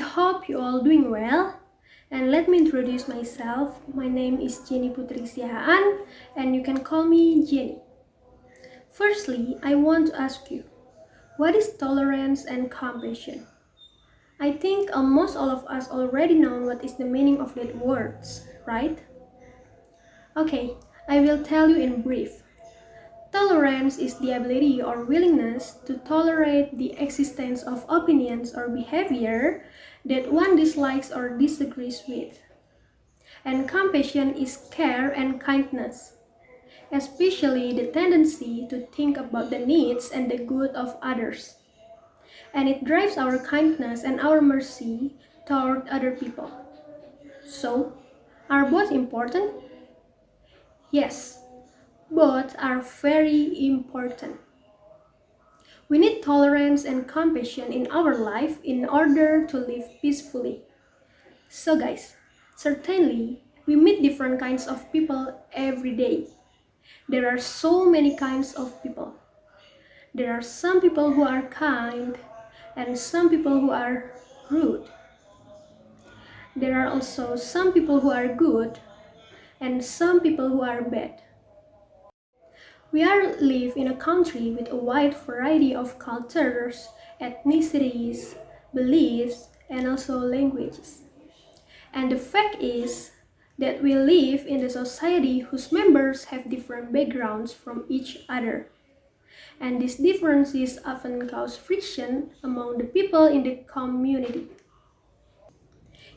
hope you all doing well. And let me introduce myself. My name is Putri Siahaan, and you can call me Jenny. Firstly, I want to ask you, what is tolerance and compassion? I think almost all of us already know what is the meaning of that words, right? Okay, I will tell you in brief. Tolerance is the ability or willingness to tolerate the existence of opinions or behavior that one dislikes or disagrees with. And compassion is care and kindness, especially the tendency to think about the needs and the good of others. And it drives our kindness and our mercy toward other people. So, are both important? Yes, both are very important. We need tolerance and compassion in our life in order to live peacefully. So guys, certainly we meet different kinds of people every day. There are so many kinds of people. There are some people who are kind and some people who are rude. There are also some people who are good and some people who are bad. We are live in a country with a wide variety of cultures, ethnicities, beliefs, and also languages. And the fact is that we live in a society whose members have different backgrounds from each other. And these differences often cause friction among the people in the community.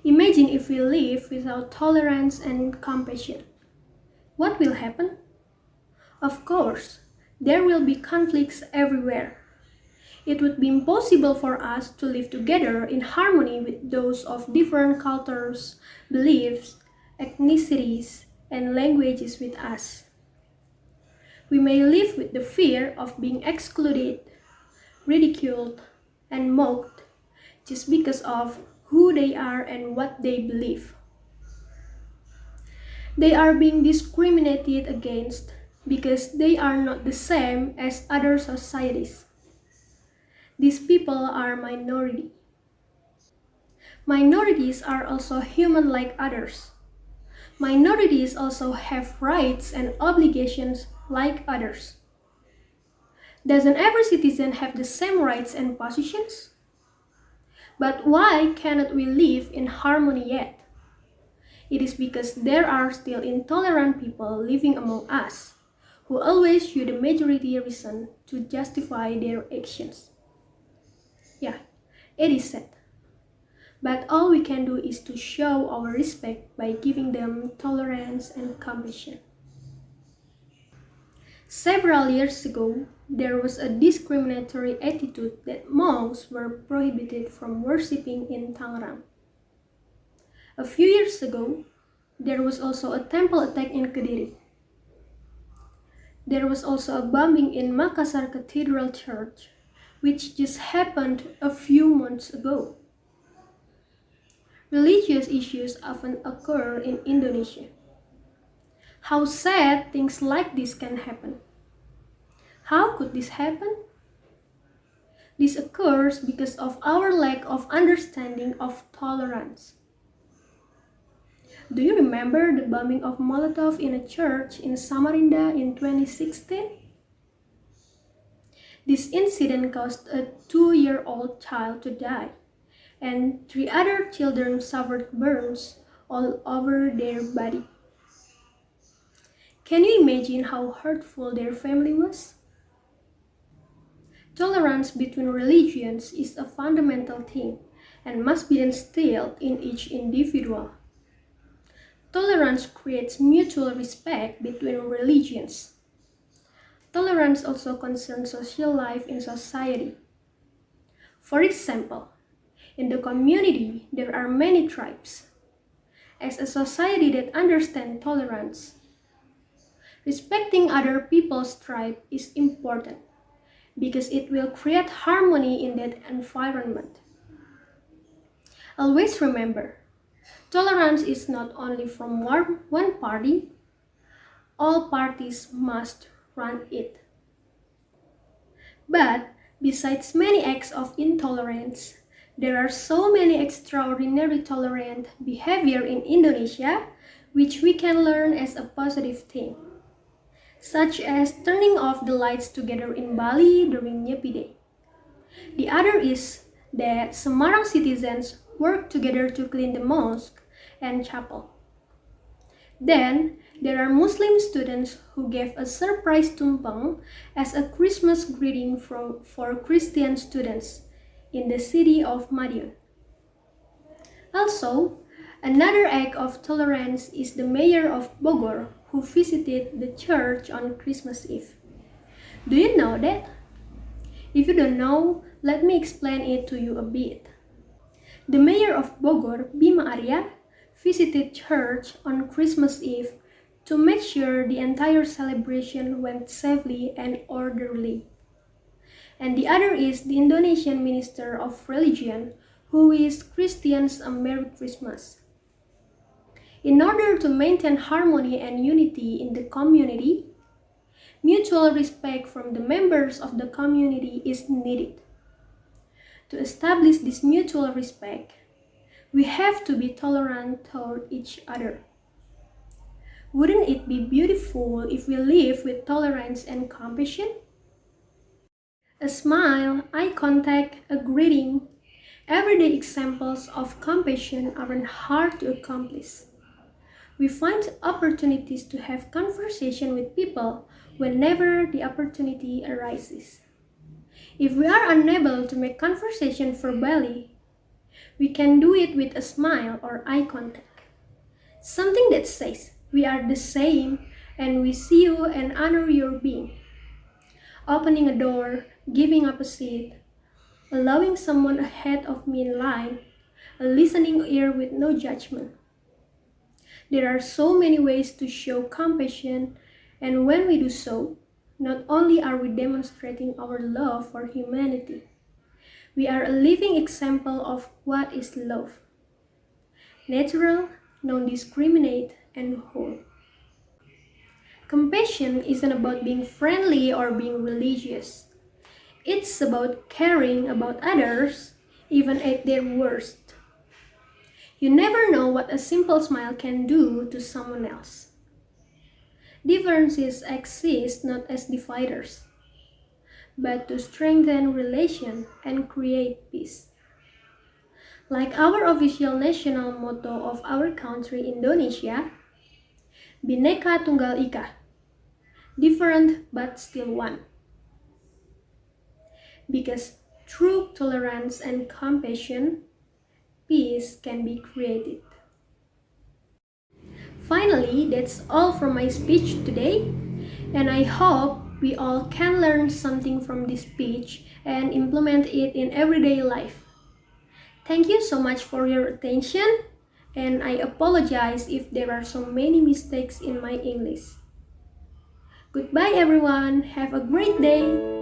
Imagine if we live without tolerance and compassion. What will happen? Of course, there will be conflicts everywhere. It would be impossible for us to live together in harmony with those of different cultures, beliefs, ethnicities, and languages with us. We may live with the fear of being excluded, ridiculed, and mocked just because of who they are and what they believe. They are being discriminated against because they are not the same as other societies. These people are minority. Minorities are also human like others. Minorities also have rights and obligations like others. Doesn't every citizen have the same rights and positions? But why cannot we live in harmony yet? It is because there are still intolerant people living among us, who always use the majority reason to justify their actions. Yeah, it is sad. But all we can do is to show our respect by giving them tolerance and compassion. Several years ago, there was a discriminatory attitude that monks were prohibited from worshipping in Tangerang. A few years ago, there was also a temple attack in Kediri. There was also a bombing in Makassar Cathedral Church, which just happened a few months ago. Religious issues often occur in Indonesia. How sad things like this can happen. How could this happen? This occurs because of our lack of understanding of tolerance. Do you remember the bombing of Molotov in a church in Samarinda in 2016? This incident caused a 2-year-old child to die, and 3 other children suffered burns all over their body. Can you imagine how hurtful their family was? Tolerance between religions is a fundamental thing and must be instilled in each individual. Tolerance creates mutual respect between religions. Tolerance also concerns social life in society. For example, in the community, there are many tribes. As a society that understands tolerance, respecting other people's tribe is important because it will create harmony in that environment. Always remember, tolerance is not only from one party, all parties must run it. But besides many acts of intolerance, There are so many extraordinary tolerant behavior in Indonesia which we can learn as a positive thing, such as turning off the lights together in Bali during Nyepi Day. The other is that Semarang citizens work together to clean the mosque and chapel. Then, there are Muslim students who gave a surprise tumpeng as a Christmas greeting for Christian students in the city of Madiun. Also, another act of tolerance is the mayor of Bogor who visited the church on Christmas Eve. Do you know that? If you don't know, let me explain it to you a bit. The mayor of Bogor, Bima Arya, visited church on Christmas Eve to make sure the entire celebration went safely and orderly. And the other is the Indonesian Minister of Religion, who wished Christians a Merry Christmas. In order to maintain harmony and unity in the community, mutual respect from the members of the community is needed. To establish this mutual respect, we have to be tolerant toward each other. Wouldn't it be beautiful if we live with tolerance and compassion? A smile, eye contact, a greeting, everyday examples of compassion aren't hard to accomplish. We find opportunities to have conversation with people whenever the opportunity arises. If we are unable to make conversation verbally, we can do it with a smile or eye contact. Something that says, we are the same and we see you and honor your being. Opening a door, giving up a seat, allowing someone ahead of me in line, a listening ear with no judgment. There are so many ways to show compassion, and when we do so, not only are we demonstrating our love for humanity, we are a living example of what is love. Natural, non-discriminate, and whole. Compassion isn't about being friendly or being religious. It's about caring about others, even at their worst. You never know what a simple smile can do to someone else. Differences exist not as dividers, but to strengthen relation and create peace. Like our official national motto of our country, Indonesia, Bhinneka Tunggal Ika, different but still one. Because through tolerance and compassion, peace can be created. Finally, that's all from my speech today, and I hope we all can learn something from this speech and implement it in everyday life. Thank you so much for your attention, and I apologize if there are so many mistakes in my English. Goodbye everyone, have a great day!